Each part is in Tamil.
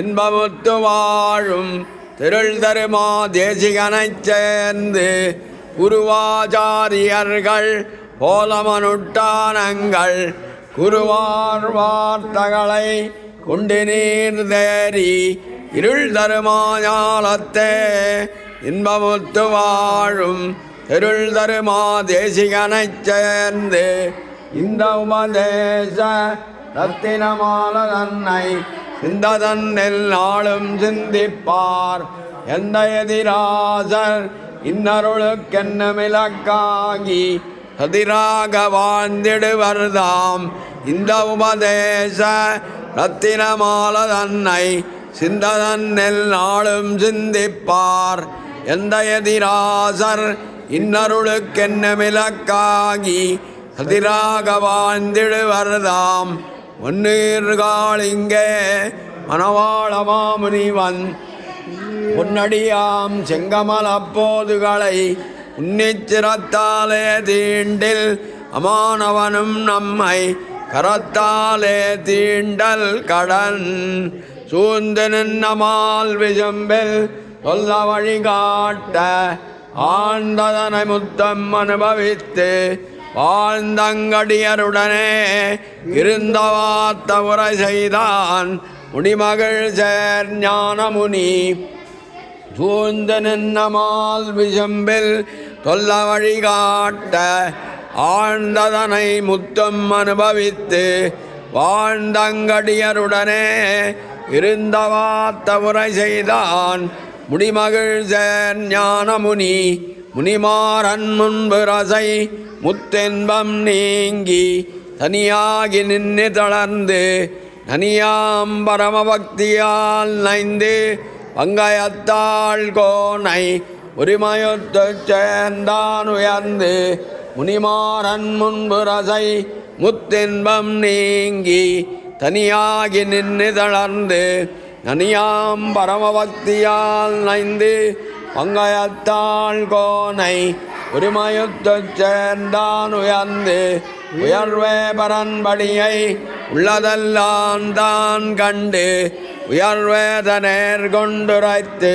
இன்பமுத்து வாழும் திருள் தருமா தேசிகனைச் சேர்ந்து குருவாச்சாரியர்கள் போலமனுட்டானங்கள் குருவார் வார்த்தகளை கொண்டு நீர் தேறி இருள் தருமாஞாலத்தே இன்பமுத்து வாழும் திருள் தருமா தேசிகனைச் சேர்ந்து இந்த உபதேச ரத்தினமால தன்னை சிந்ததன்னில் நாளும் சிந்திப்பார் எந்த எதிராசர் இன்னருளுக்கென்னமிலக்காகி சதிராக வாழ்ந்திடுவர்தாம் இந்த உபதேச ரத்தினமால தன்னை சிந்ததன்னில் நாளும் சிந்திப்பார் எந்த எதிராசர் இன்னருளுக்கென்னமிலக்காகி சதிராக வாழ்ந்திடுவர்தாம் முன்னீர்காளிங்கே மணவாளமாமுனிவன் பொன்னடியாம் செங்கமலப்போதுகளை உன்னிச்சிரத்தாலே தீண்டில் அமானவனும் நம்மை கரத்தாலே தீண்டல் கடன் சூழ்ந்து நின்னமால் விசும்பில் சொல்ல வழிகாட்ட ஆழ்ந்ததனை முத்தம் அனுபவித்து வாழ்ந்தங்கடியருடனே இருந்த வார்த்த உரை செய்தான் முடிமகள் சேர் ஞானமுனி சூழ்ந்து நின்னமால் விசும்பில் சொல்ல வழிகாட்ட ஆழ்ந்ததனை முத்தம் அனுபவித்து வாழ்ந்தங்கடியருடனே இருந்த வார்த்த உரை செய்தான் முடிமகள் சேர் ஞானமுனி முனிமாறன் முன்பு ரசை முத்தென்பம் நீங்கி தனியாகி நின்று தளர்ந்து நனியாம் பரமபக்தியால் நைந்து பங்கயத்தாள் கோனை உரிமையொத்து சேர்ந்தான் உயர்ந்து முனிமாறன் முன்பு ரசை முத்தென்பம் நீங்கி தனியாகி நின்று தளர்ந்து நனியாம் பரமபக்தியால் நைந்து பங்கயத்தாள் கோனை உரிமையொத்து சேர்ந்தான் உயர்ந்து உயர்வே பரன்படியை உள்ளதெல்லாம் தான் கண்டு உயர்வேத நேர் கொண்டுரைத்து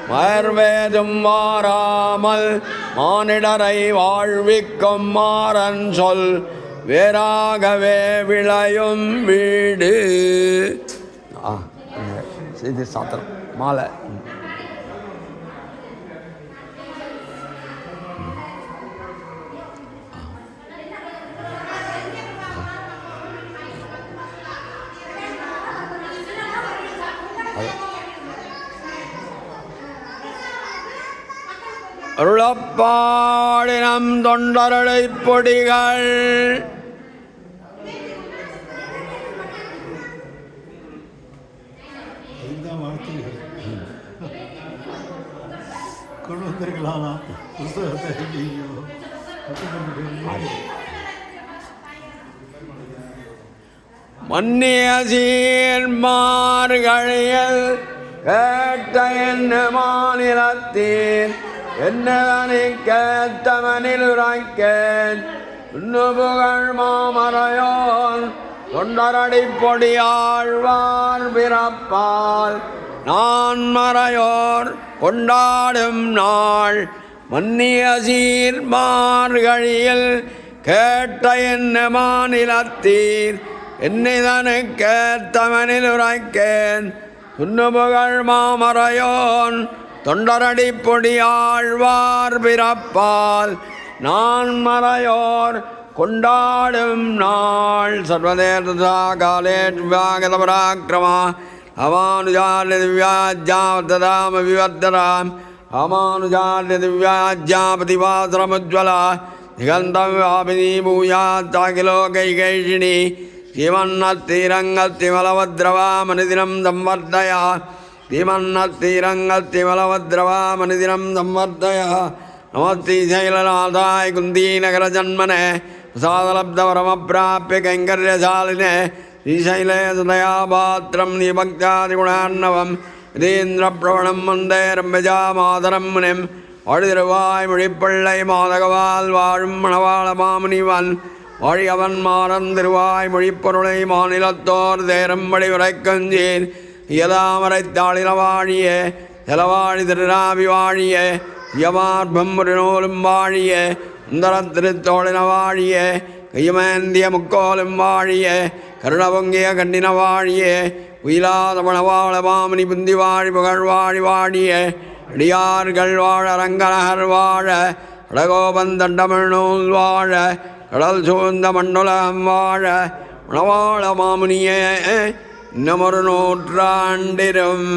மயர்வேதும் மாறாமல் மானிடரை வாழ்விக்கும் மாறன் சொல் வேறாகவே விளையும் வீடு. இது சாத்திரம் மாலை. அருளப்பாடினம் தொண்டரடை பொடிகள் கொண்டு வந்திருக்கலாமா புஸ்தகத்தை மன்னிய சீர்மார்கழியில் கேட்ட என்ன மாநிலத்தீர் என்னதனை கேத்தமனில் உரைக்கேன் உன்னு புகழ் மாமரையோன் தொண்டரடி பொடியாழ்வார் பிறப்பால் நான் மறையோர் கொண்டாடும் நாள் மன்னிய சீர்மார்கழியில் கேட்ட என்ன மாநிலத்தீர் என்னதனை கேத்தமனில் உரைக்கேன் உன்னு புகழ் மாமரையோன் தொண்டரடி பொடியாழ்வார் பிறப்பால் நான் மறையோர் கொண்டாடும் நாள். சர்வதேசா காலே திவ்யாகத பராக்கிரமா அமானுஜார்ய திவ்யாஜ்யாவர்த்ததாம விவர்த்தராம் அமானுஜார்ய திவ்யாஜ்யாபதிவாசரமுஜ்வலா திகந்தவ்யாபினி பூயாத்தாகிலோகைகைஷிணி ஸ்ரீமன்னத்தீரங்கத்திமலவத்ரவா மனிதினம் சம்வர்தயா ஸ்ரீமன்னத்தீரங்கத்திமலவத்ரவா மனிதினம் சம்வர்தயா நமஸ்தி சைலநாதாய குந்தீநகரஜன்மனே பிரசாதலப்தவரமப்பிராப்பிய கைங்கர்யசாலினே ஸ்ரீசைலேசதயாபாத்திரம் நிபக்தாதிகுணார்ணவம் யதீந்திரப்பிரவணம் வந்தே ரம்பஜாமாதரம் முனிம் வாழிதிருவாய் மொழிப்பிள்ளை மாதகவால் வாழும் மணவாள மாமுனிவன் வாழியவன் மாறன் திருவாய் மொழிப்பொருளை மாநிலத்தோர் தேரம்படி உரைக்கஞ்சீர் யதாமரைத்தாளின வாழிய செலவாழி திருநாவி வாழிய யமார்பம் நூலும் வாழிய சுந்தரத் திருத்தோழின வாழிய கையமேந்திய முக்கோலும் வாழிய கருணபொங்கிய கண்ணின வாழிய உயிலாத மணவாள மாமணி புந்தி வாழி புகழ் வாழி வாழிய அடியார்கள் வாழ ரங்கநகர் வாழ அடகோபந்தண்டமிழ் நூல் வாழ கடல் சூழ்ந்த மண்ணுலகம் வாழ மணவாள மாமுனியே இன்னமொரு நூற்றாண்டிரும்